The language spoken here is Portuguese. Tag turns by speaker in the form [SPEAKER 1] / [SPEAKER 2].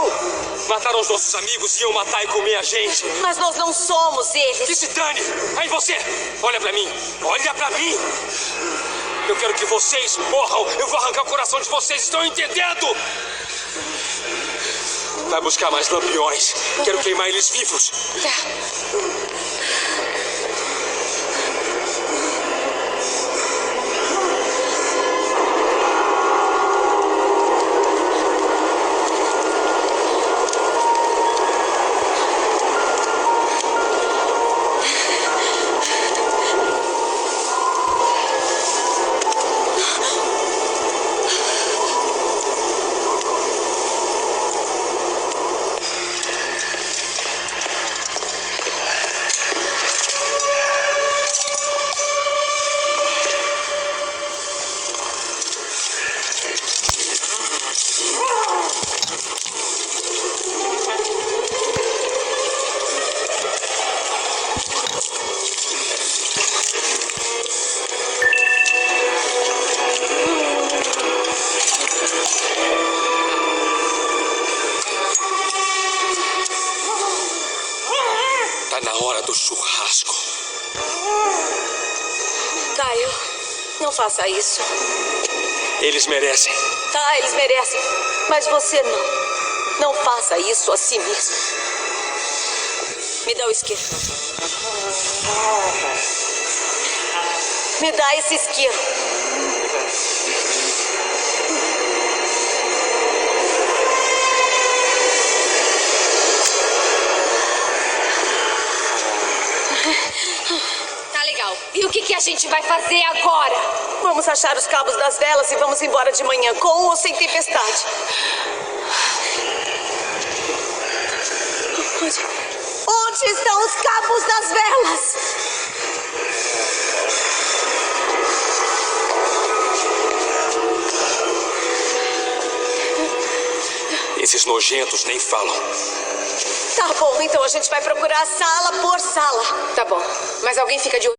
[SPEAKER 1] Como? Mataram os nossos amigos e iam matar e comer a gente.
[SPEAKER 2] Mas nós não somos eles.
[SPEAKER 1] Que se dane! Aí você! Olha pra mim! Olha pra mim! Eu quero que vocês morram! Eu vou arrancar o coração de vocês! Estão entendendo? Vai buscar mais lampiões. Quero queimar eles vivos.
[SPEAKER 2] Tá.
[SPEAKER 1] Tá na hora do churrasco.
[SPEAKER 2] Caio, não faça isso.
[SPEAKER 1] Eles merecem.
[SPEAKER 2] Tá, eles merecem. Mas você não. Não faça isso a si mesmo. Me dá o isqueiro. Me dá esse isqueiro.
[SPEAKER 3] Tá legal. E o que a gente vai fazer agora?
[SPEAKER 2] Vamos achar os cabos das velas e vamos embora de manhã, com ou sem tempestade. Onde estão os cabos das velas?
[SPEAKER 1] Esses nojentos nem falam.
[SPEAKER 2] Tá bom, então a gente vai procurar sala por sala.
[SPEAKER 3] Tá bom. Mas alguém fica de olho.